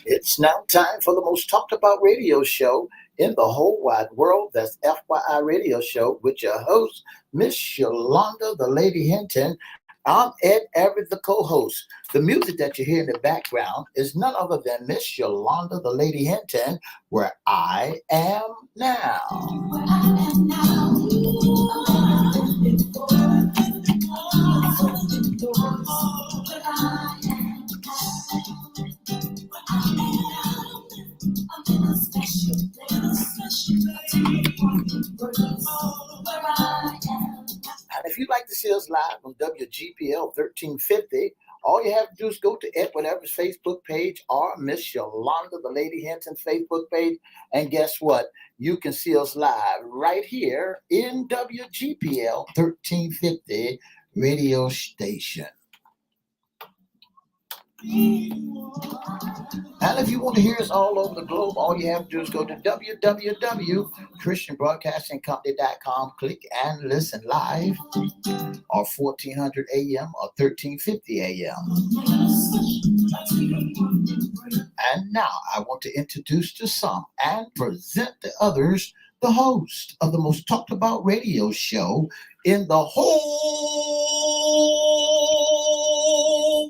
It's now time for the most talked about radio show in the whole wide world. That's FYI Radio Show with your host, Miss Yolanda, the Lady Hinton. I'm Ed Everett, the co-host. The music that you hear in the background is none other than Miss Yolanda, the Lady Hinton, where I am now. And if you'd like to see us live on WGPL 1350, all you have to do is go to Ed Whatever's Facebook page or Miss Yolanda, the Lady Hinton Facebook page. And guess what? You can see us live right here in WGPL 1350 radio station. And if you want to hear us all over the globe, all you have to do is go to www.christianbroadcastingcompany.com, click and listen live, or 1400 AM or 1350 AM. And now I want to introduce to some and present to others the host of the most talked about radio show in the whole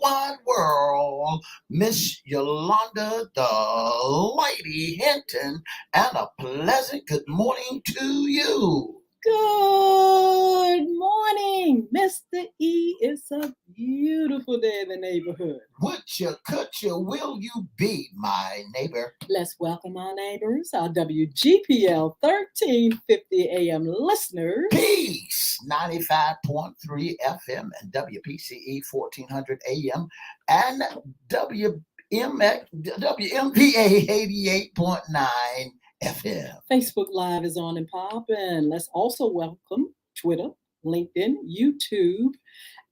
wide world, Miss Yolanda, the Lady Hinton, and a pleasant good morning to you. Good morning, Mr. E. It's a beautiful day in the neighborhood. Would you, could you, will you be my neighbor? Let's welcome our neighbors, our WGPL 1350 AM listeners. Peace! 95.3 FM and WPCE 1400 AM and WMVA 88.9 FM. Facebook Live is on and popping. Let's also welcome Twitter, LinkedIn, YouTube.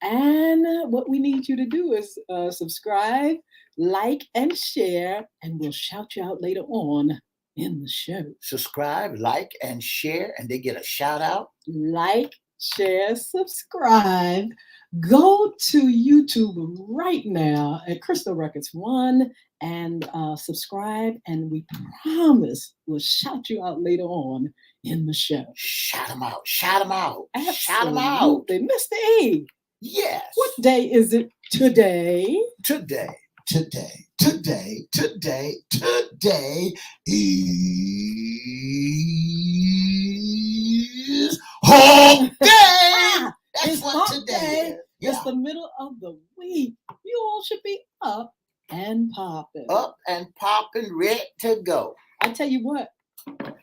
And what we need you to do is subscribe, like, and share, and we'll shout you out later on in the show. Subscribe, like, and share, and they get a shout out. Like, share, subscribe. Go to YouTube right now at Crystal Records 1 and subscribe, and we promise we'll shout you out later on in the show. Shout them out. Shout them out. Absolutely. Shout them out. Mr. E. Yes. What day is it today? Today is hump day. That's what today is. Yeah. It's the middle of the week. You all should be up and popping. Up and popping, ready to go. I tell you what,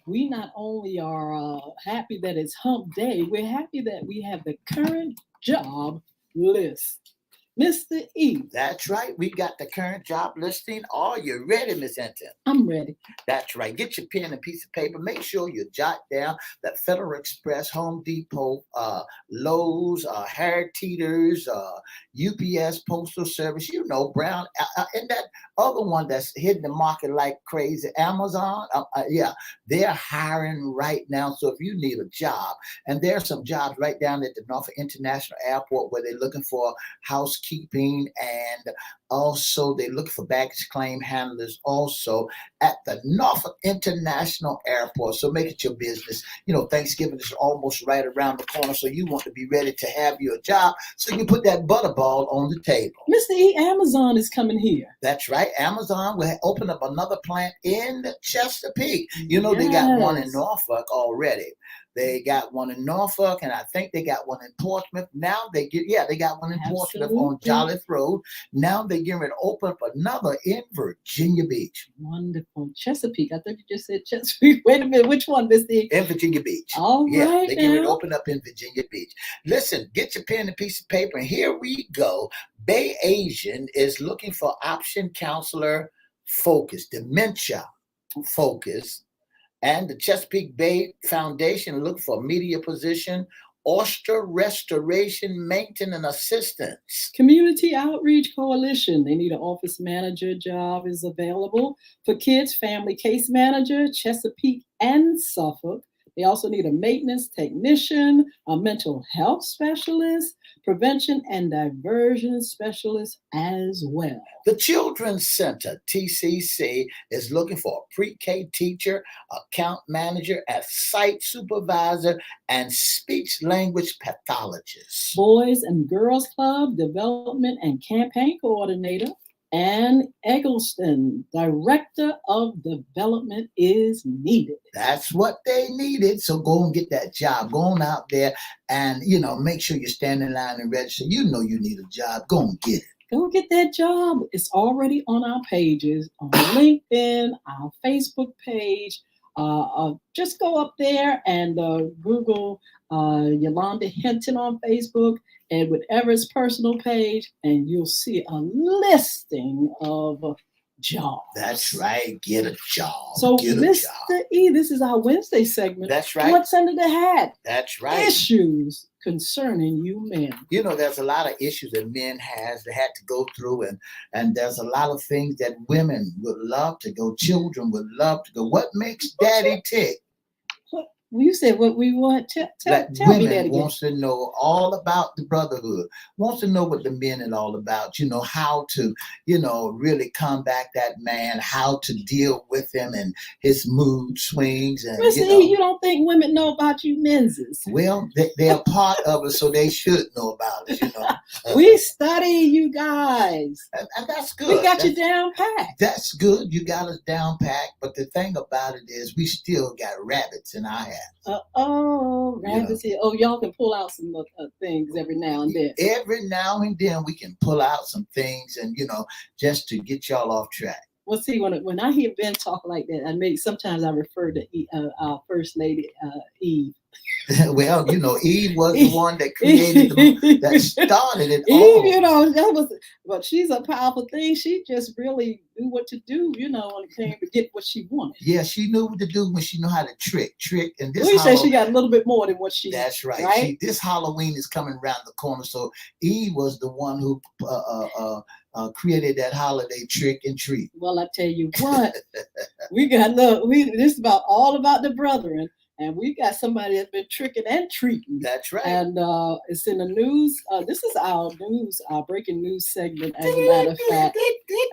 we not only are happy that it's hump day, we're happy that we have the current job list. Mr. E. That's right. We got the current job listing. Are you ready, Miss Hinton? I'm ready. That's right. Get your pen and piece of paper. Make sure you jot down that Federal Express, Home Depot, Lowe's, Harry Teeter's, UPS, Postal Service, Brown, and that other one that's hitting the market like crazy, Amazon. Yeah, they're hiring right now. So if you need a job, and there are some jobs right down at the Norfolk International Airport where they're looking for housekeeping, and also they're looking for baggage claim handlers also at the Norfolk International Airport. So make it your business. Thanksgiving is almost right around the corner, so you want to be ready to have your job so you put that butterball on the table. Mr. E, Amazon is coming here. That's right. Amazon will open up another plant in Chesapeake. They got one in Norfolk already. They got one in Norfolk, and I think they got one in Portsmouth. Now they got one in Portsmouth on Jolliffe Road. Now they're getting ready to open up another in Virginia Beach. Wonderful. Chesapeake. I thought you just said Chesapeake. Wait a minute. Which one, Miss D? In Virginia Beach. All right. They're getting ready to open up in Virginia Beach. Listen, get your pen and piece of paper, and here we go. Bay Asian is looking for option counselor focus, dementia focus. And the Chesapeake Bay Foundation look for media position, oyster restoration, maintenance assistance. Community Outreach Coalition. They need an office manager job is available. For kids, family case manager, Chesapeake and Suffolk. They also need a maintenance technician, a mental health specialist, prevention and diversion specialist as well. The Children's Center, TCC, is looking for a pre-K teacher, account manager, a site supervisor, and speech-language pathologist. Boys and Girls Club Development and Campaign Coordinator. Ann Eggleston, Director of Development, is needed. That's what they needed. So go and get that job. Go on out there and, make sure you stand in line and register. You know you need a job. Go and get it. Go get that job. It's already on our pages, on LinkedIn, our Facebook page. Just go up there and Google Yolanda Hinton on Facebook and whatever's personal page, and you'll see a listing of jobs. That's right. Get a job. So, get a Mr. job. E, this is our Wednesday segment. That's right. What's under the hat? That's right. Issues concerning you men. There's a lot of issues that men had to go through, and there's a lot of things that women would love to go, children would love to go. What makes daddy tick? You said what we want. Tell me that again. Wants to know all about the brotherhood, wants to know what the men are all about, how to, really combat that man, how to deal with him and his mood swings. And Mr. E, you don't think women know about you menses? Well, they're part of it, so they should know about it, We study you guys. And that's good. We got you down packed. That's good. You got us down packed. But the thing about it is we still got rabbits in our house. Rabbits here. Oh, y'all can pull out some things every now and then. Every now and then we can pull out some things and, just to get y'all off track. Well, see, when I hear Ben talk like that, sometimes I refer to our First Lady, Eve. Well, Eve was the one that created that started it all. But she's a powerful thing. She just really knew what to do, when it came to get what she wanted. Yeah, she knew what to do when she knew how to trick. And this. We say she got a little bit more than what she. That's right. Right? This Halloween is coming around the corner, so Eve was the one who created that holiday trick and treat. Well, I tell you what, this is all about the brethren. And we got somebody that's been tricking and treating. That's right. And it's in the news. This is our breaking news segment, as a matter of fact.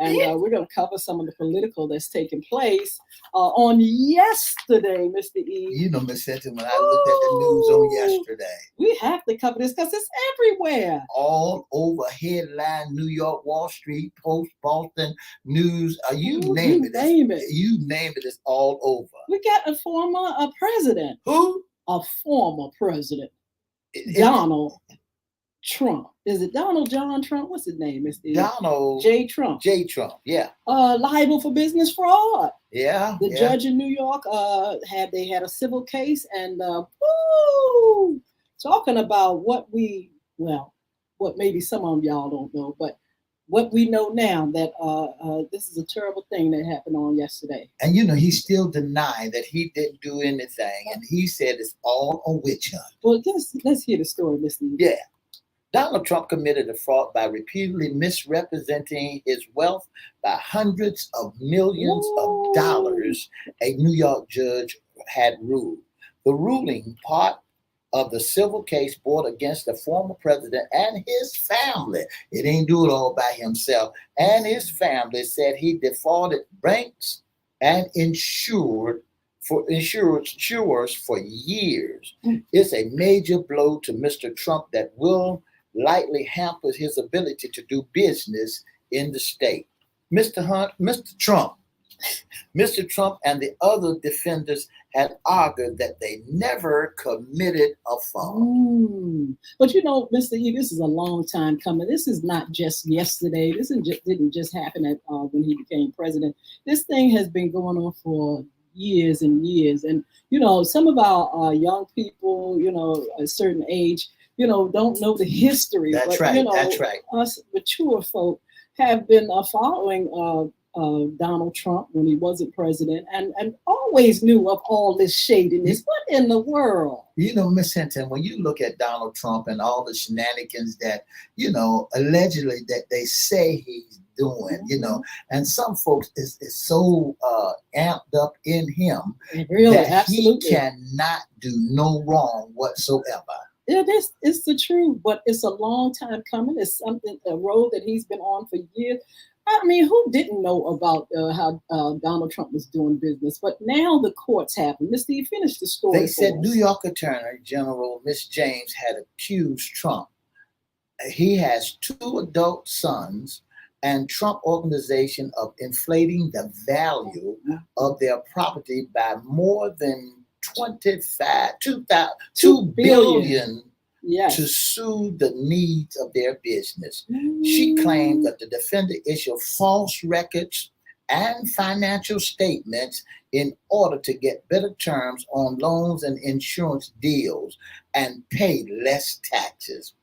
And we're going to cover some of the political that's taking place on yesterday, Mr. E. Miss Hinton, when I looked at the news on yesterday. We have to cover this because it's everywhere. All over, headline, New York, Wall Street, Post, Boston, News. You name it. You name it. It's all over. We got a former president. Who? A former president. Donald Trump. Is it Donald John Trump? What's his name, Mr. Donald J. Trump. J. Trump, yeah. Liable for business fraud. Yeah. The judge in New York had a civil case and talking about what maybe some of y'all don't know, but what we know now that this is a terrible thing that happened on yesterday. And he still denied that he didn't do anything, and he said it's all a witch hunt. Well, let's hear the story, Mr. Yeah. Donald Trump committed a fraud by repeatedly misrepresenting his wealth by hundreds of millions of dollars, a New York judge had ruled. The ruling, part of the civil case brought against the former president and his family. It ain't do it all by himself. And his family said he defrauded banks and insurers for years. It's a major blow to Mr. Trump that will likely hamper his ability to do business in the state. Mr. Trump and the other defendants had argued that they never committed a fraud. But Mr. E, this is a long time coming. This is not just yesterday. This didn't just happen when he became president. This thing has been going on for years and years. And, some of our young people, a certain age, don't know the history. That's right. Us mature folk have been following Donald Trump when he wasn't president, and always knew of all this shadiness. What in the world? You know, Miss Hinton, when you look at Donald Trump and all the shenanigans that, allegedly that they say he's doing, and some folks is so amped up in him Really, that absolutely. he cannot do no wrong whatsoever. Yeah, this is the truth, but it's a long time coming. It's a road that he's been on for years. I mean, who didn't know about how Donald Trump was doing business? But now the courts have. Mr. You finished the story. They said New York Attorney General Miss James had accused Trump. He has 2 adult sons and Trump organization of inflating the value of their property by more than 2 billion. Yes. To soothe the needs of their business. She claimed that the defendant issued false records and financial statements in order to get better terms on loans and insurance deals and pay less taxes.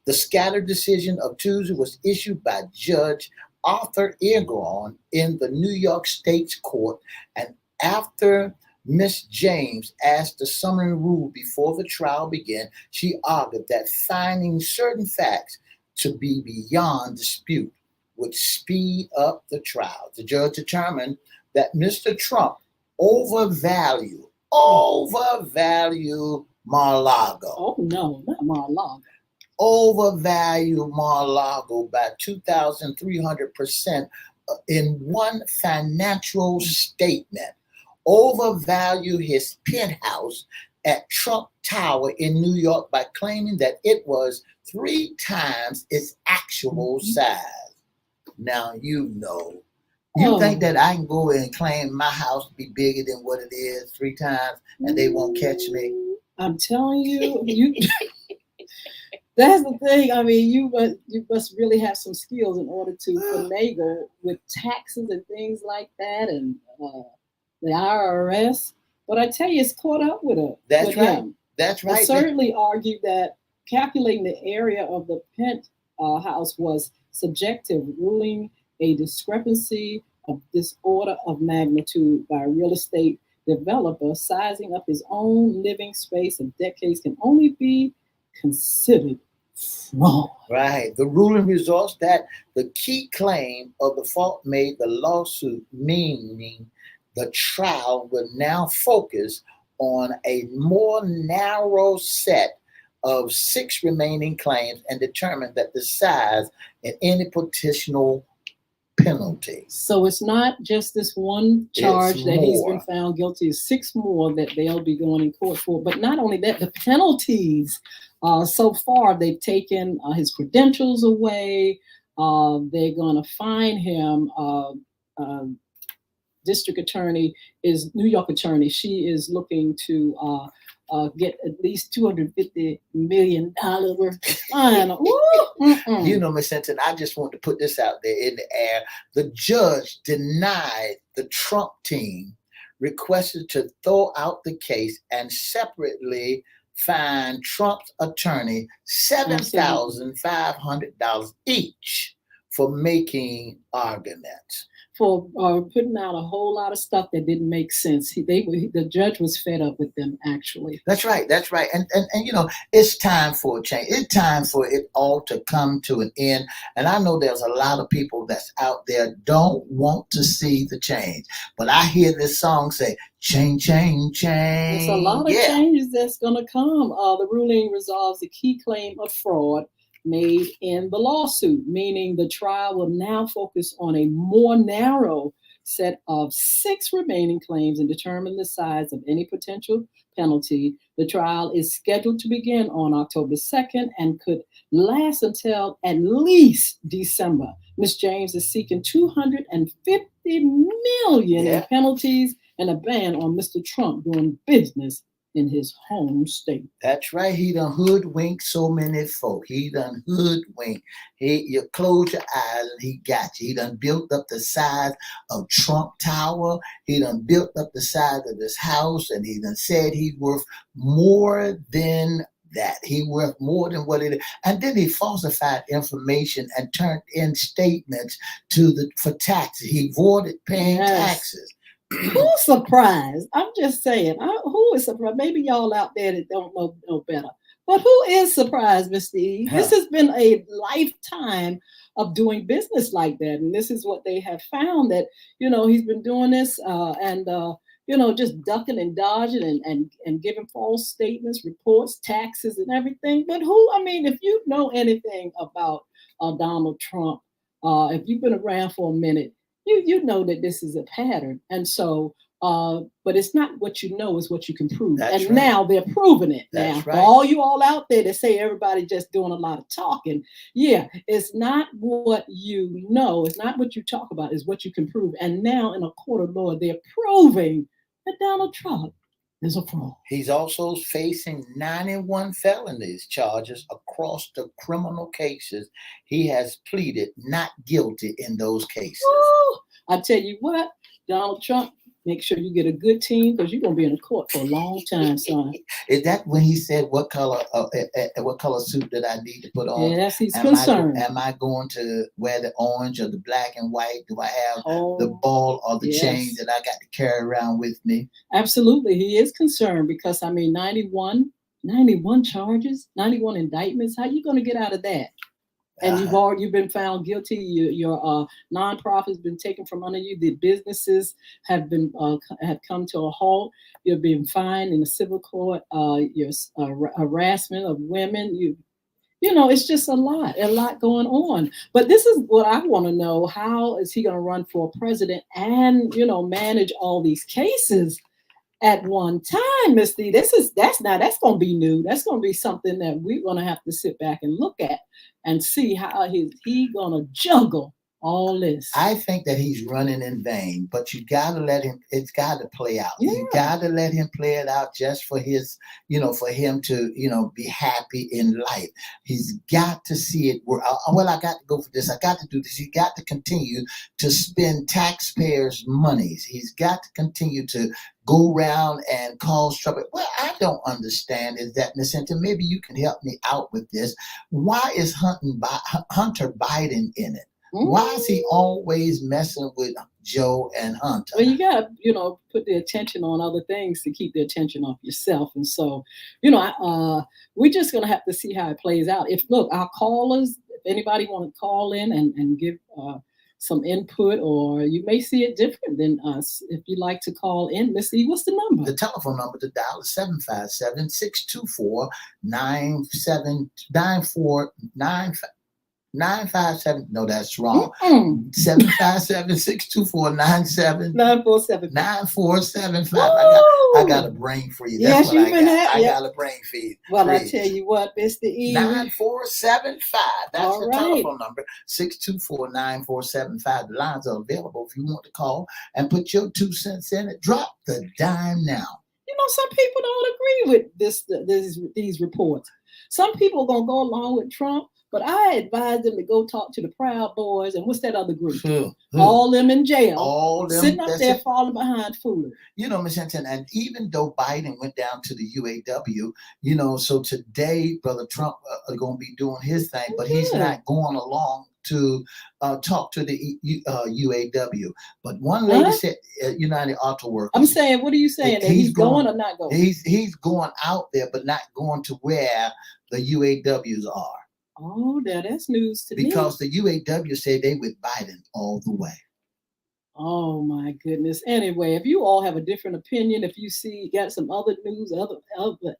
The scattered decision of Tuesday was issued by Judge Arthur Egron in the New York State's court, and after Miss James asked the summary rule before the trial began, she argued that finding certain facts to be beyond dispute would speed up the trial. The judge determined that Mr. Trump overvalued Mar-a-Lago. Oh, no, not Mar-a-Lago. Overvalued Mar-a-Lago by 2,300% in one financial statement. Overvalue his penthouse at Trump Tower in New York by claiming that it was 3 times its actual size. Now, you think that I can go and claim my house to be bigger than what it is 3 times and they won't catch me? I'm telling you, that's the thing. I mean, you must really have some skills in order to finagle with taxes and things like that, and the IRS, but I tell you, it's caught up with it. That's right. Him. That's right. I certainly argue that calculating the area of the penthouse was subjective, ruling a discrepancy of this order of magnitude by a real estate developer sizing up his own living space of decades can only be considered fraud. Right. The ruling results that the key claim of the fault made the lawsuit, meaning the trial will now focus on a more narrow set of 6 remaining claims and determine that the size and any potential penalty. So it's not just this one charge that he's been found guilty. It's 6 more that they'll be going in court for. But not only that, the penalties. So far, they've taken his credentials away. They're going to fine him. District attorney is New York attorney. She is looking to get at least $250 million worth of fine. Ms. Hinton, I just want to put this out there in the air. The judge denied the Trump team requested to throw out the case and separately fine Trump's attorney $7,500 each for making arguments. For putting out a whole lot of stuff that didn't make sense. The judge was fed up with them, actually. That's right. And it's time for a change. It's time for it all to come to an end. And I know there's a lot of people that's out there don't want to see the change. But I hear this song say, change, change, change. There's a lot of changes that's going to come. The ruling resolves the key claim of fraud made in the lawsuit, meaning the trial will now focus on a more narrow set of 6 remaining claims and determine the size of any potential penalty. The trial is scheduled to begin on October 2nd and could last until at least December. Ms. James is seeking $250 million in penalties and a ban on Mr. Trump doing business in his home state. That's right. He done hoodwinked so many folk. He done hoodwinked. You close your eyes and he got you. He done built up the size of Trump Tower. He done built up the size of his house, and he done said he's worth more than that. He worth more than what it is. And then he falsified information and turned in statements for taxes. He avoided paying taxes. Who's surprised? I'm just saying. Who is surprised? Maybe y'all out there that don't know better. But who is surprised, Mr. E? This has been a lifetime of doing business like that. And this is what they have found, that, he's been doing this and just ducking and dodging and giving false statements, reports, taxes, and everything. But if you know anything about Donald Trump, if you've been around for a minute, you know that this is a pattern. And so, but it's not what you know, it's what you can prove. That's and right. Now they're proving it. That's now, right. For all you all out there that say everybody just doing a lot of talking, it's not what you know, it's not what you talk about, it's what you can prove. And now in a court of law, they're proving that Donald Trump is a fraud. He's also facing 91 felonies charges across the criminal cases. He has pleaded not guilty in those cases. Ooh, I tell you what, Donald Trump, make sure you get a good team, because you're gonna be in the court for a long time, son. Is that when he said what color suit that I need to put on? Yes, he's concerned. Am I going to wear the orange or the black and white? Do I have the ball or the chain that I got to carry around with me? Absolutely, he is concerned, because 91 charges, 91 indictments. How you going to get out of that? And you've been found guilty. Your nonprofit's been taken from under you. The businesses have come to a halt. You're being fined in the civil court. Your harassment of women. It's just a lot going on. But this is what I want to know: how is he going to run for president and manage all these cases at one time, Miss D? That's going to be new. That's going to be something that we're going to have to sit back and look at and see how he going to juggle all this. I think that he's running in vain, but you got to let him. It's got to play out. Yeah. You got to let him play it out just for his, for him to, be happy in life. He's got to see it. Well, I got to go for this. I got to do this. He got to continue to spend taxpayers' monies. He's got to continue to go around and cause trouble. Well, I don't understand is that, Ms. Hinton, maybe you can help me out with this. Why is Hunter Biden in it? Why is he always messing with Joe and Hunter? Well, you got to, put the attention on other things to keep the attention off yourself. And so, we're just going to have to see how it plays out. Our callers, if anybody want to call in and give some input, or you may see it different than us. If you'd like to call in, let's see, what's the number? The telephone number to dial is 757-624-9794. 957. No, that's wrong. 757-624-97 9475. I got a brain freeze. That's what I got. I got a brain freeze. Well, I tell you what, Mr. E. 9475. That's the telephone number. 624-9475. The lines are available if you want to call and put your 2 cents in it. Drop the dime now. Some people don't agree with these reports. Some people are gonna go along with Trump. But I advise them to go talk to the Proud Boys and what's that other group? All them in jail. All them sitting up there falling behind foolery. Ms. Hinton, and even though Biden went down to the UAW, so today Brother Trump are going to be doing his thing, but he's not going along to talk to the UAW. But one lady said, United Auto Workers. I'm saying, what are you saying? That he's going or not going? He's going out there, but not going to where the UAWs are. Oh, that's news to me. Because the UAW say they with Biden all the way. Oh my goodness. Anyway, if you all have a different opinion, if you got some other news, other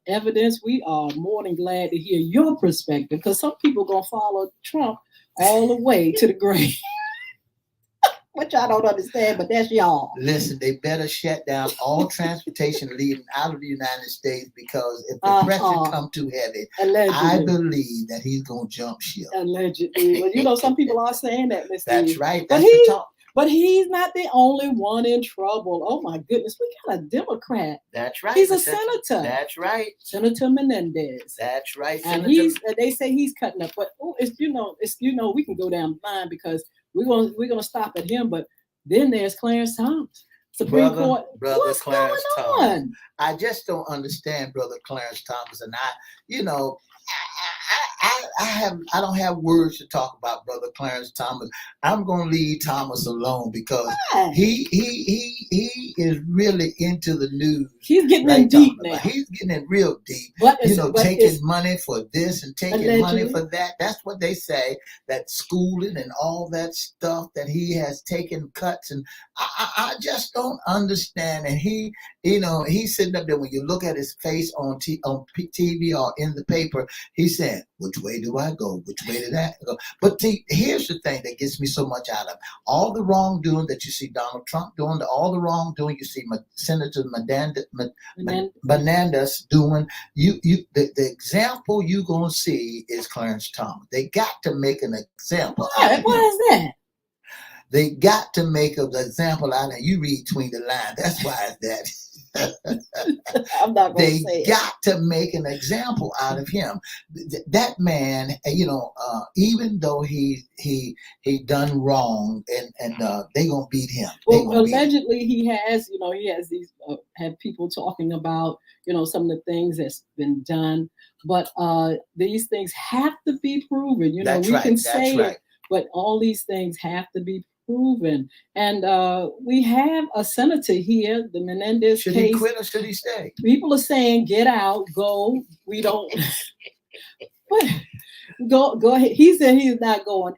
evidence, we are more than glad to hear your perspective, because some people are gonna follow Trump all the way to the grave. Which I don't understand, but that's y'all. Listen, they better shut down all transportation leaving out of the United States, because if the pressure come too heavy, allegedly, I believe that he's going to jump ship. Allegedly. Well, some people are saying that, Mr. That's right. That's the talk. But he's not the only one in trouble. Oh, my goodness. We got a Democrat. That's right. He's a senator. That's right. Senator Menendez. That's right. And they say he's cutting up. But, we can go down the line, because we're gonna stop at him, but then there's Clarence Thomas. Supreme Court. Brother What's Clarence going Thomas. on? I just don't understand Brother Clarence Thomas, and you know, I don't have words to talk about Brother Clarence Thomas. I'm gonna leave Thomas alone because Why? he is really into the news. He's getting in deep now. He's getting in real deep. But taking money for this and taking allegedly money for that. That's what they say. That schooling and all that stuff that he has taken cuts, and I just don't understand. And he's sitting up there. When you look at his face on TV or in the paper, he's saying, "Which way do I go? Which way did I go?" But here's the thing that gets me so much out of all the wrongdoing that you see Donald Trump doing, all the wrongdoing you see Senator Menendez doing. The example you're gonna see is Clarence Thomas. They got to make an example. Why is that? They got to make an example out of him. You read between the lines. That's why it's that. I'm not going to say They got to make an example out of him. That man, even though he done wrong, and they gonna beat him. Well, allegedly he has these have people talking about some of the things that's been done, but these things have to be proven. Can say it, but all these things have to be proven. And we have a senator here, the Menendez case. Should he quit or should he stay? People are saying, get out, go. We don't. Go ahead. He said he's not going.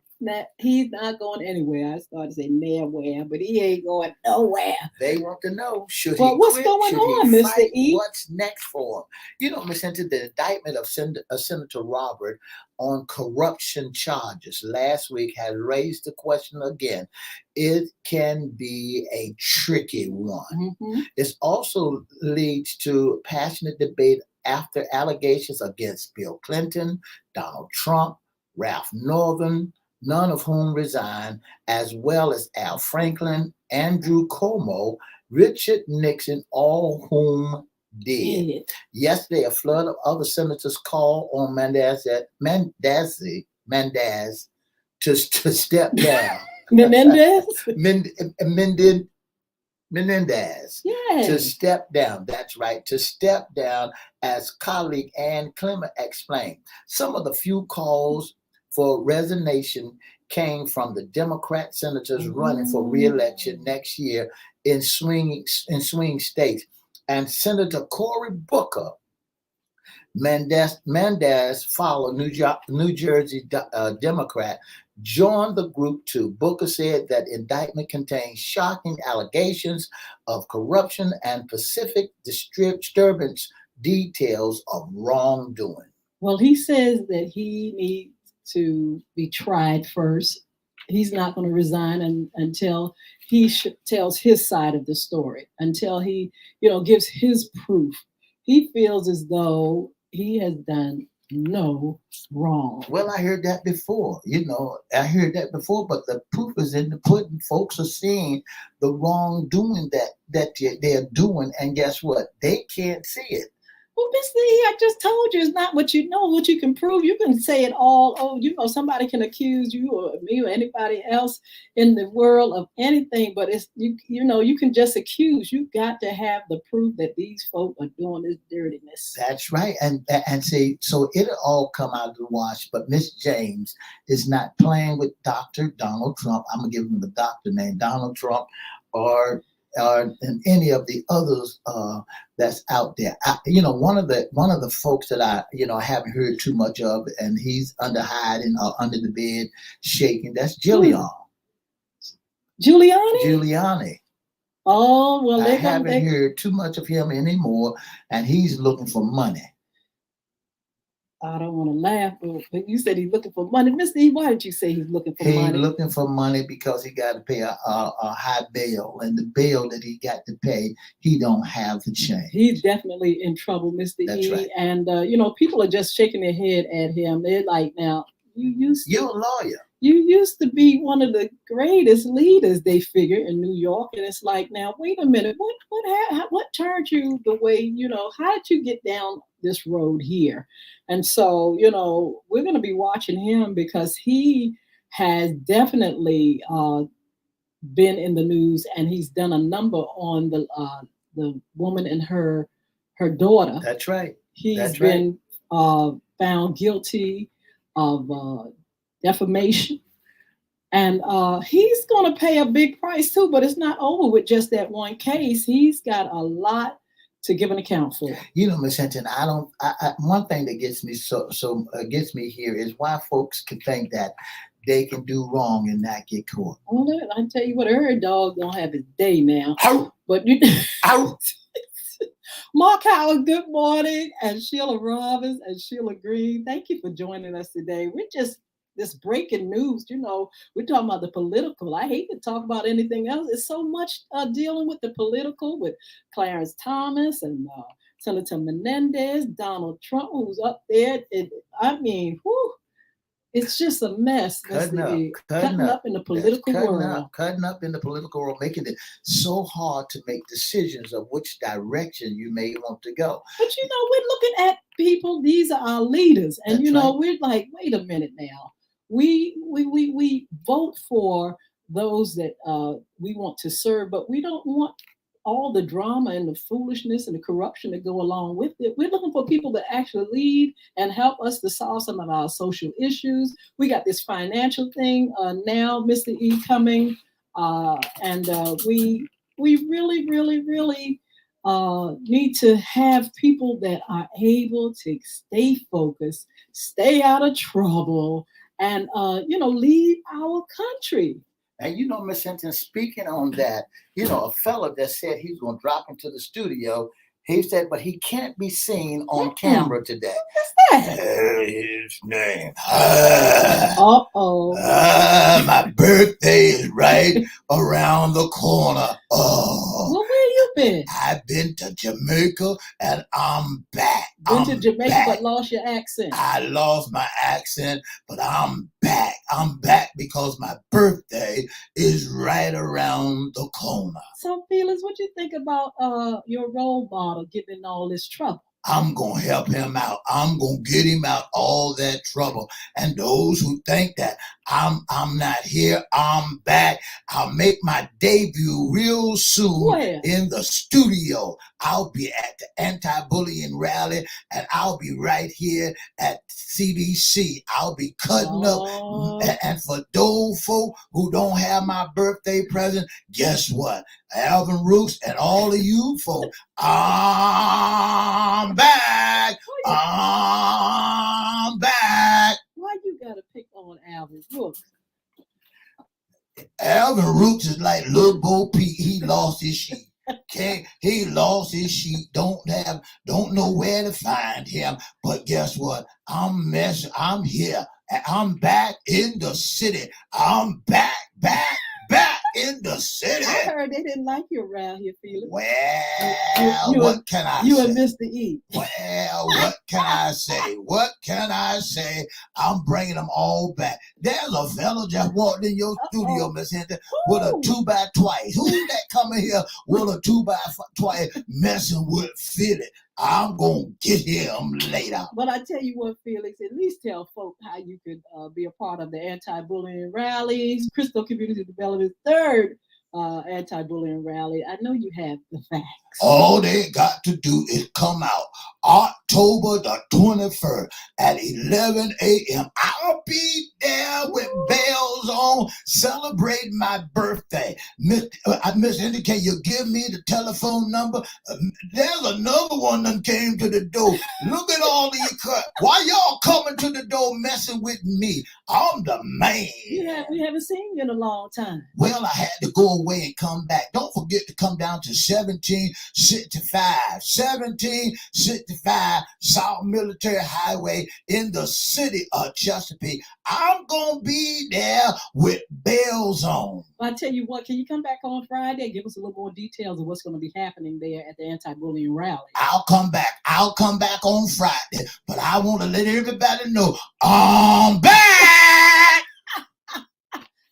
He's not going anywhere. I started to say nowhere, but he ain't going nowhere. They want to know, should he what's quit? going should on, he Mr. fight? E? What's next for him? Miss Hinton, the indictment of Senator Robert on corruption charges last week has raised the question again. It can be a tricky one. Mm-hmm. It also leads to passionate debate after allegations against Bill Clinton, Donald Trump, Ralph Northam, none of whom resigned, as well as Al Franklin, Andrew Cuomo, Richard Nixon, all whom did. Yesterday, a flood of other senators called on Menendez to step down. Menendez to step down. That's right, to step down, as colleague Ann Clement explained. Some of the few calls for resignation came from the Democrat senators running for re-election next year in swing states. And Senator Cory Booker, Menendez follow New Jersey Democrat, joined the group too. Booker said that indictment contains shocking allegations of corruption and specific disturbance details of wrongdoing. Well, he says that he needs to be tried first. He's not going to resign until he tells his side of the story, until he, gives his proof. He feels as though he has done no wrong. Well, I heard that before. But the proof is in the pudding. Folks are seeing the wrongdoing that they're doing, and guess what? They can't see it. Well, Mr. E, I just told you, it's not what you know, what you can prove. You can say it all. Oh, somebody can accuse you or me or anybody else in the world of anything, but it's you can just accuse. You got to have the proof that these folk are doing this dirtiness. That's right, and see, so it'll all come out of the wash. But Miss James is not playing with Dr. Donald Trump. I'm gonna give him the doctor name, Donald Trump, or and any of the others that's out there. One of the folks that I haven't heard too much of, and he's under hiding or under the bed shaking. That's Giuliani. Giuliani. Oh well, I haven't heard too much of him anymore, and he's looking for money. I don't want to laugh, but you said he's looking for money. Mr. E, why did you say he's looking for money? He's looking for money because he got to pay a high bail, and the bail that he got to pay, he don't have the change. He's definitely in trouble, Mr. That's E. Right. And people are just shaking their head at him. They're like, "Now you're a lawyer. You used to be one of the greatest leaders," they figure, in New York. And it's like, now, wait a minute, what turned you the way, how did you get down this road here? And so, we're going to be watching him because he has definitely been in the news, and he's done a number on the woman and her daughter. That's right. He's That's right. been found guilty of defamation, and he's going to pay a big price too. But it's not over with just that one case. He's got a lot to give an account for. You know, Miss Hinton, I don't. One thing that gets me gets me here is why folks can think that they can do wrong and not get caught. Well, I tell you what, her dog don't have his day now. Out, But you, out. Mark Howard, good morning, and Sheila Robbins and Sheila Green. Thank you for joining us today. We're just this breaking news. You know, we're talking about the political. I hate to talk about anything else. It's so much dealing with the political, with Clarence Thomas and Senator Menendez, Donald Trump, who's up there. I mean, whew, it's just a mess. Cutting up in the political world. Cutting up in the political world, making it so hard to make decisions of which direction you may want to go. But you know, we're looking at people. These are our leaders, and That's you know, right. we're like, wait a minute now. We vote for those that we want to serve, but we don't want all the drama and the foolishness and the corruption that go along with it. We're looking for people that actually lead and help us to solve some of our social issues. We got this financial thing now, Mr. E, coming, and we really, really, really need to have people that are able to stay focused, stay out of trouble, and you know, lead our country. And you know, Miss Hinton, speaking on that, you know, a fella that said he's going to drop into the studio, he said, but he can't be seen on camera today. What's that? His name. Uh-oh. My birthday is right around the corner. Oh. Well, where you been? I've been to Jamaica and I'm back. Been to Jamaica back. but lost your accent. I lost my accent, but I'm back. I'm back because my birthday is right around the corner. So, Felix, what you think about your role model getting in all this trouble? I'm going to help him out. I'm going to get him out all that trouble. And those who think that I'm not here, I'm back. I'll make my debut real soon. Where? In the studio. I'll be at the anti-bullying rally, and I'll be right here at CDC. I'll be cutting up. And for those folk who don't have my birthday present, guess what? Alvin Roots and all of you folk, I'm back. I'm back. Why you gotta pick on Alvin Roots? Alvin Roots is like little Bo Peep. He lost his sheep. He lost his sheep. Don't know where to find him. But guess what? I'm here. I'm back in the city. I'm back in the city. I heard they didn't like you around here, Felix. Well, what can I say? You and Mr. E. Well, what can I say? What can I say? I'm bringing them all back. There's a fella just walked in your studio, Miss Hinton, with a 2x2. Who's that coming here with a 2x2 messing with Philly? I'm going to get him later. But I tell you what, Felix, at least tell folk how you could be a part of the anti-bullying rallies, Crystal Community Development's third anti-bullying rally. I know you have the facts. All they got to do is come out October the 21st at 11 a.m. I'll be there with bells on, celebrating my birthday. Miss Hinton, can you give me the telephone number? There's another one that came to the door. Look at all these cuts. Why y'all coming to the door messing with me? I'm the man. Yeah, we haven't seen you in a long time. Well, I had to go away and come back. Don't forget to come down to 1765 South Military Highway in the city of Chesapeake. I'm going to be there with bells on. I tell you what, can you come back on Friday and give us a little more details of what's going to be happening there at the anti-bullying rally? I'll come back on Friday, but I want to let everybody know I'm back.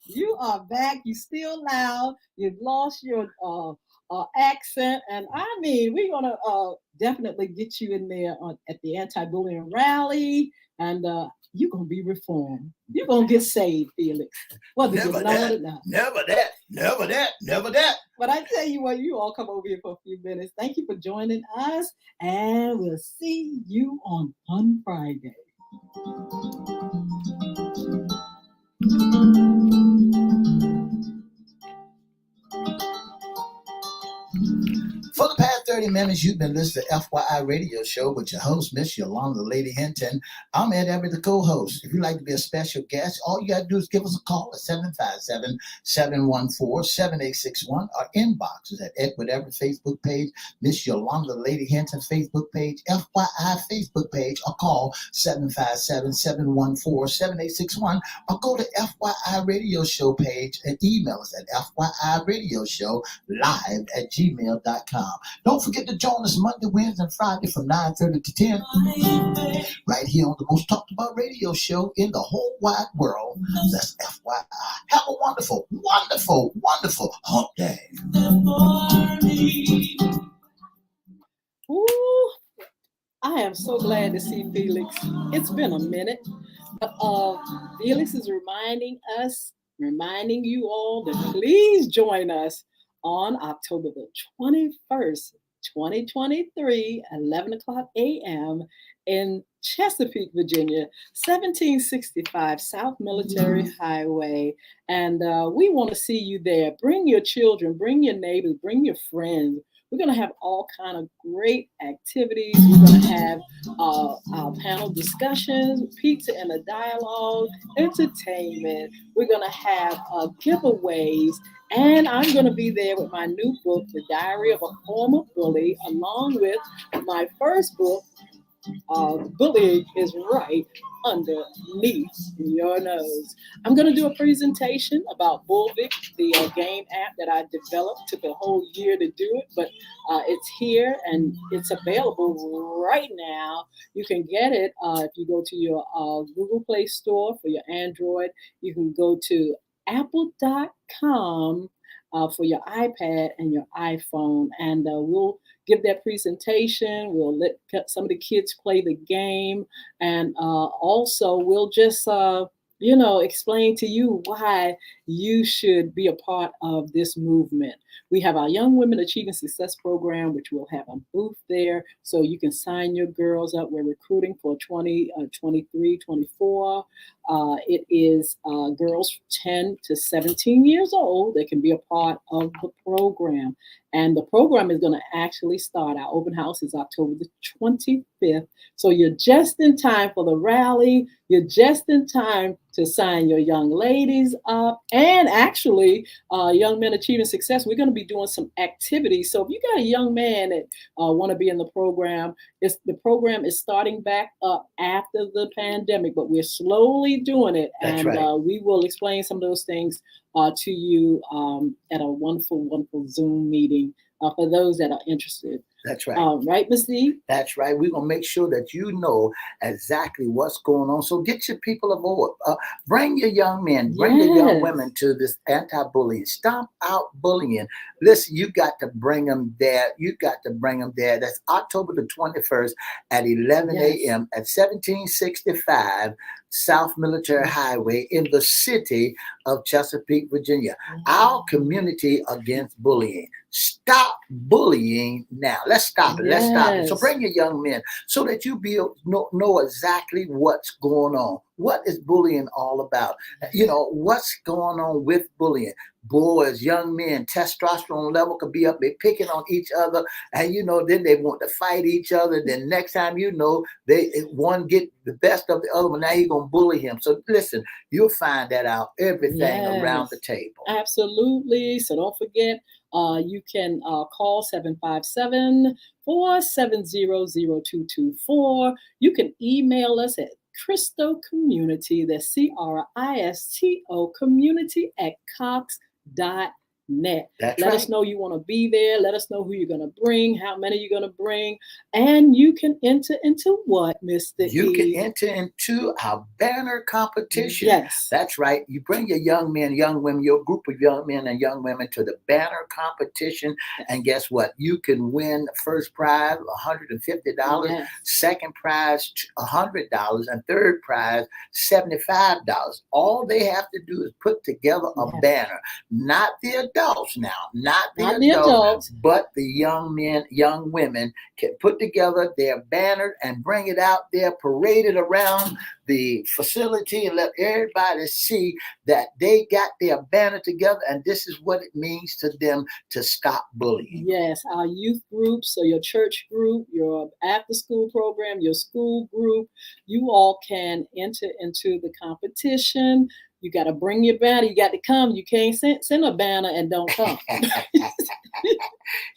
You are back. You still loud. You've lost your accent, and I mean, we're gonna definitely get you in there at the anti-bullying rally, and you're going to be reformed. You're going to get saved, Felix. Whether you know it or not. Never that. Never that. Never that. But I tell you what, you all come over here for a few minutes. Thank you for joining us. And we'll see you on Fun Friday. For the past 30 minutes, you've been listening to FYI Radio Show with your host, Miss Yolanda Lady Hinton. I'm Ed Everett, the co-host. If you'd like to be a special guest, all you got to do is give us a call at 757-714-7861. Our inbox is at Edward Everett Facebook page, Miss Yolanda Lady Hinton Facebook page, FYI Facebook page, or call 757-714-7861, or go to FYI Radio Show page and email us at FYIRadioshow live@gmail.com. Don't forget to join us Monday, Wednesday, and Friday from 9:30 to 10 right here on the most talked about radio show in the whole wide world. That's FYI. Have a wonderful, wonderful, wonderful hump day. Ooh, I am so glad to see Felix. It's been a minute. But Felix is reminding you all to please join us on October the 21st, 2023, 11 o'clock a.m. in Chesapeake, Virginia, 1765 South Military Highway. And we want to see you there. Bring your children, bring your neighbors, bring your friends. We're going to have all kind of great activities. We're going to have our panel discussions, pizza and a dialogue, entertainment. We're going to have giveaways. And I'm going to be there with my new book, The Diary of a Former Bully, along with my first book, Bullying is Right Underneath Your Nose. I'm going to do a presentation about Bullvik, the game app that I developed. Took a whole year to do it, but it's here and it's available right now. You can get it if you go to your Google Play Store for your Android. You can go to apple.com for your iPad and your iPhone, and we'll give that presentation. We'll let some of the kids play the game, and also we'll just explain to you why you should be a part of this movement. We have our Young Women Achieving Success program, which we'll have a booth there, so you can sign your girls up. We're recruiting for 23, 24. It is girls 10 to 17 years old. They can be a part of the program. And the program is going to actually start. Our open house is October the 25th. So you're just in time for the rally. You're just in time to sign your young ladies up. And actually, Young Men Achieving Success, we're going to be doing some activities. So if you got a young man that want to be in the program is starting back up after the pandemic, but we're slowly doing it. That's and right. We will explain some of those things to you at a wonderful, wonderful Zoom meeting for those that are interested. That's right. Right, Ms. D? That's right. We're going to make sure that you know exactly what's going on. So get your people aboard. Bring your young men, bring your young women to this anti-bullying. Stomp out bullying. Listen, you got to bring them there. You got to bring them there. That's October the 21st at 11 a.m. at 1765 South Military Highway in the city of Chesapeake, Virginia. Our community against bullying. Stop bullying now. Let's stop it. Let's stop it. So bring your young men so that you know exactly what's going on. What is bullying all about? You know, what's going on with bullying? Boys, young men, testosterone level could be up. They're picking on each other. And, then they want to fight each other. Then next time, one get the best of the other one. Now you're going to bully him. So listen, you'll find that out everything around the table. Absolutely. So don't forget, you can call 757-470-0224. You can email us at Cristo Community, that's CRISTO community @cox.net. That's Let right. us know you want to be there. Let us know who you're going to bring, how many you're going to bring. And you can enter into what, Mr. You can E? enter into our banner competition. Yes. That's right. You bring your young men, young women, your group of young men and young women to the banner competition. And guess what? You can win first prize $150, Yes. second prize $100, and third prize $75. All they have to do is put together a Yes. banner. Not the adults now, not the Not the adults, adults. but the young men, young women can put together their banner and bring it out there, parade it around the facility, and let everybody see that they got their banner together, and this is what it means to them to stop bullying. Yes, our youth groups, so your church group, your after school program, your school group, you all can enter into the competition. You got to bring your banner. You got to come. You can't send a banner and don't come.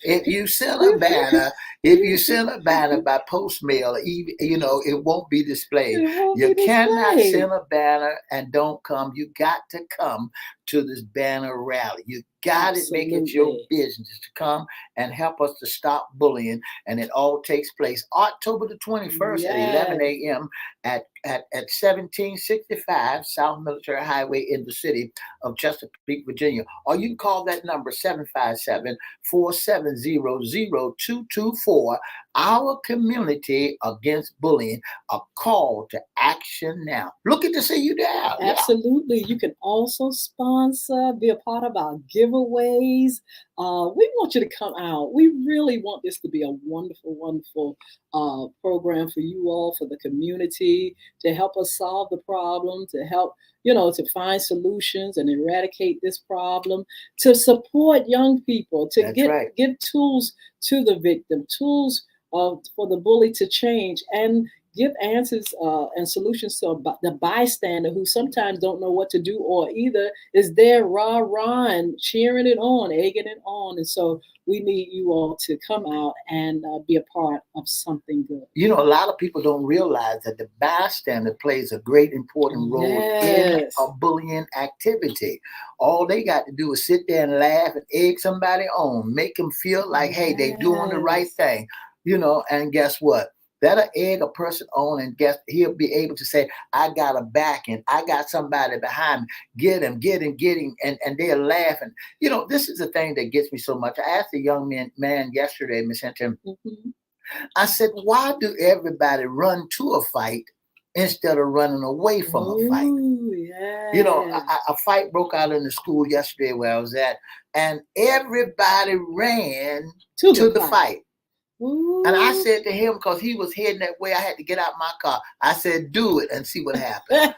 If you send a banner, if you send a banner by post mail, it won't be displayed. It won't You be cannot displayed. send a banner and don't come. You got to come to this banner rally. You got to make it your Absolutely. business to come and help us to stop bullying. And it all takes place October the 21st at 11 Yes. a.m. at 1765 South Military Highway in the city of Chesapeake, Virginia. Or you can call that number 757-470-0224. Our community against bullying, a call to action now. Looking to see you there. Yeah. Absolutely. You can also sponsor, be a part of our giveaways. We want you to come out. We really want this to be a wonderful, wonderful program for you all, for the community, to help us solve the problem, to help, to find solutions and eradicate this problem, to support young people, to That's right. give tools to the victim, tools for the bully to change, and give answers and solutions to the bystander who sometimes don't know what to do, or either is there rah and cheering it on, egging it on. And so we need you all to come out and be a part of something good. A lot of people don't realize that the bystander plays a great important role in Yes. a bullying activity. All they got to do is sit there and laugh and egg somebody on, make them feel like, hey, they doing the right Yes. thing, and guess what? That'll egg a person on, and guess he'll be able to say, I got a back and I got somebody behind me. Get him, and they're laughing. This is the thing that gets me so much. I asked a young man yesterday, Miss Hinton, Mhm. I said, why do everybody run to a fight instead of running away from a fight? Ooh, yeah. A fight broke out in the school yesterday where I was at, and everybody ran To to the the fight. fight. And I Ooh. said to him, because he was heading that way, I had to get out my car. I said, do it and see what happens.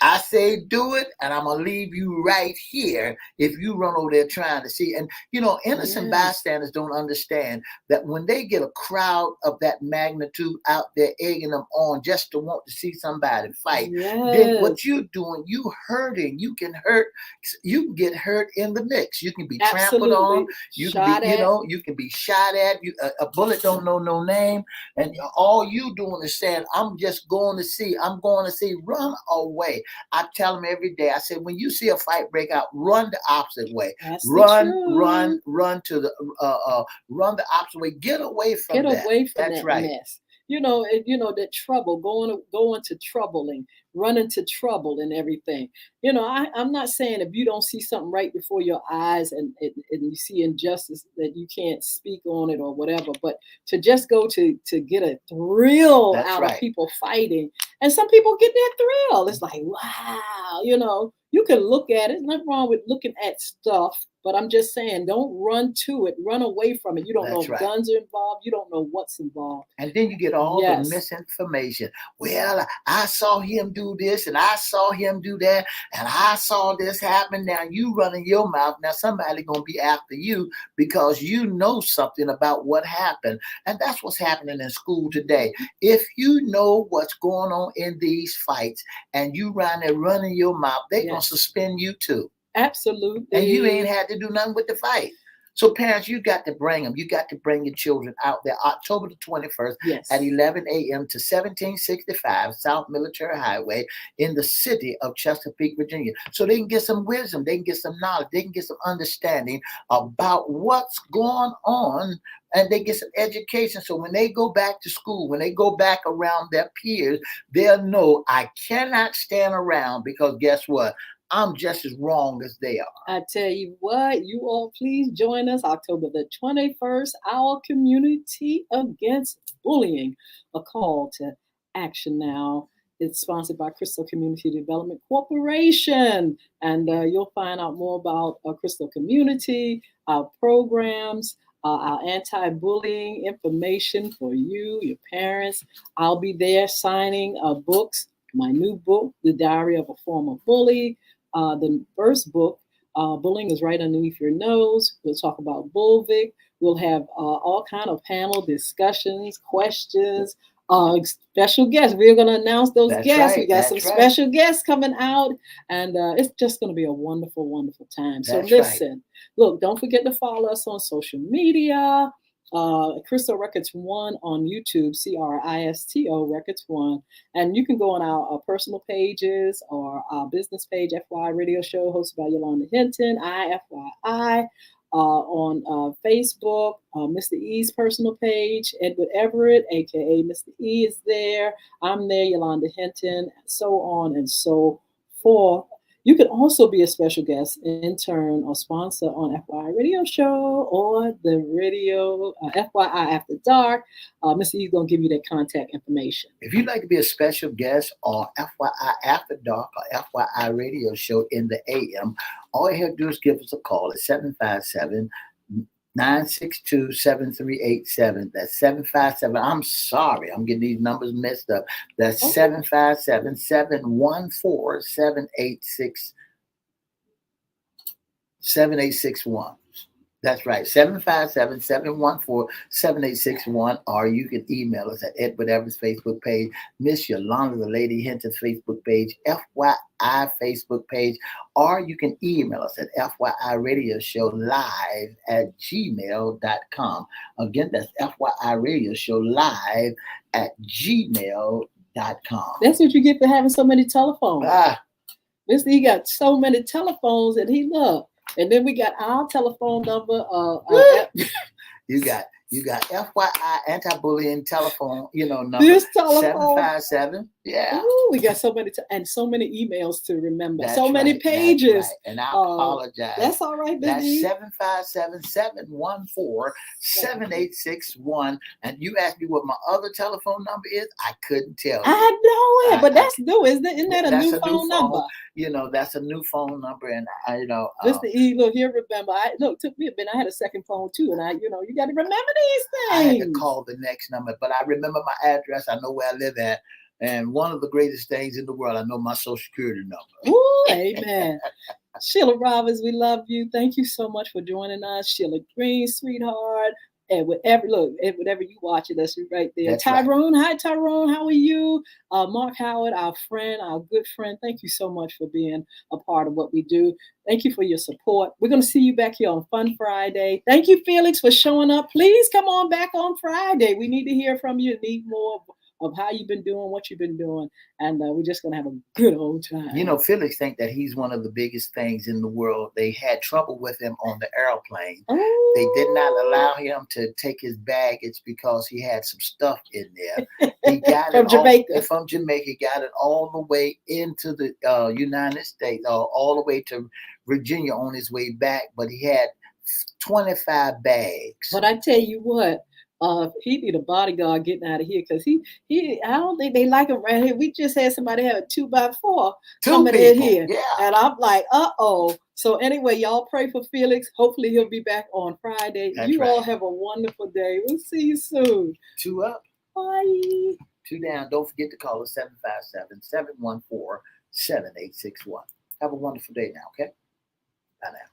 I say do it, and I'm gonna leave you right here if you run over there trying to see. And innocent Yes. bystanders don't understand that when they get a crowd of that magnitude out there egging them on just to want to see somebody fight, then what Yes. you're doing, you hurting. You can get hurt in the mix. You can be trampled on. Absolutely. You can be, Shot at. you can be shot at. A bullet don't know no name, and all you doing is saying, I'm just going to see. I'm going to see. Run away. I tell them every day. I said, when you see a fight break out, run the opposite way. That's Run to the run the opposite way. Get away from Get that. away from That's that right. mess. That trouble, going to troubling, running to trouble and everything. I'm not saying if you don't see something right before your eyes, and you see injustice, that you can't speak on it or whatever, but to just go to get a thrill That's out right. of people fighting. And some people get that thrill. It's like, wow, you can look at it. Nothing wrong with looking at stuff, but I'm just saying, don't run to it. Run away from it. You don't know That's if right. guns are involved. You don't know what's involved. And then you get all the Yes. misinformation. Well, I saw him do this, and I saw him do that, and I saw this happen. Now you running your mouth. Now somebody gonna be after you because you know something about what happened. And that's what's happening in school today. If you know what's going on in these fights and you run there running your mouth, they're gonna Yes. suspend you too. Absolutely. And you ain't had to do nothing with the fight. So parents, you got to bring them. You got to bring your children out there October the 21st Yes. at 11 a.m. to 1765 South Military Highway in the city of Chesapeake, Virginia. So they can get some wisdom, they can get some knowledge, they can get some understanding about what's going on, and they get some education. So when they go back to school, when they go back around their peers, they'll know I cannot stand around because guess what? I'm just as wrong as they are. I tell you what, you all please join us October the 21st, our Community Against Bullying, a call to action now. It's sponsored by Crystal Community Development Corporation. And you'll find out more about Crystal Community, our programs, our anti-bullying information for you, your parents. I'll be there signing books, my new book, The Diary of a Former Bully. The first book, Bullying is Right Underneath Your Nose. We'll talk about Bulvic. We'll have all kind of panel discussions, questions, special guests. We're going to announce those That's guests. right, We got that's some right. special guests coming out, and it's just going to be a wonderful, wonderful time. So That's right. listen, look, don't forget to follow us on social media. Crystal Records One on YouTube, CRISTO Records One, and you can go on our personal pages or our business page, FYI Radio Show, hosted by Yolanda Hinton, IFYI, on Facebook, Mr. E's personal page, Edward Everett, aka Mr. E, is there. I'm there, Yolanda Hinton, so on and so forth. You can also be a special guest, intern, or sponsor on FYI Radio Show or the radio FYI After Dark. Mr. E's going to give you that contact information. If you'd like to be a special guest on FYI After Dark or FYI Radio Show in the AM, all you have to do is give us a call at 757-962-7387. That's 757. I'm sorry, I'm getting these numbers messed up. That's 757-714-7861. That's right, 757-714-7861, or you can email us at Edward Everett's Facebook page, Miss Yolanda the Lady Hinton's Facebook page, FYI Facebook page, or you can email us at FYI Radio Show Live at gmail.com. Again, that's FYI Radio Show Live at gmail.com. That's what you get for having so many telephones. Mr. E got so many telephones that he loved. And then we got our telephone number. You got FYI anti-bullying telephone, number. This telephone 757. Yeah. Ooh, we got so many and so many emails to remember. That's so many right, pages. Right. And I apologize. That's all right, That's 757-714-7861. And you asked me what my other telephone number is. I couldn't tell you. I know it, but that's new, isn't it? Isn't that a new phone number? That's a new phone number, and Mr. E, look, he'll remember. It took me a bit. I had a second phone too, and you got to remember these things. I had to call the next number, but I remember my address. I know where I live at. And one of the greatest things in the world, I know my social security number. Ooh, amen. Sheila Roberts, we love you. Thank you so much for joining us. Sheila Green, sweetheart. And whatever you watching us right there. That's Tyrone, right. Hi Tyrone, how are you? Mark Howard, our friend, our good friend. Thank you so much for being a part of what we do. Thank you for your support. We're going to see you back here on Fun Friday. Thank you, Felix, for showing up. Please come on back on Friday. We need to hear from you. Need more of how you've been doing, what you've been doing, and we're just going to have a good old time. Felix thinks that he's one of the biggest things in the world. They had trouble with him on the airplane. Ooh. They did not allow him to take his baggage because he had some stuff in there. He got from Jamaica. From Jamaica, he got it all the way into the United States, all the way to Virginia on his way back, but he had 25 bags. But I tell you what, he need a bodyguard getting out of here because he I don't think they like him right here. We just had somebody have a 2x4 coming in here. Yeah. And I'm like, uh-oh. So anyway, y'all pray for Felix. Hopefully he'll be back on Friday. That's all have a wonderful day. We'll see you soon. 2 up. Bye. 2 down. Don't forget to call us 757-714-7861. Have a wonderful day now, okay? Bye now.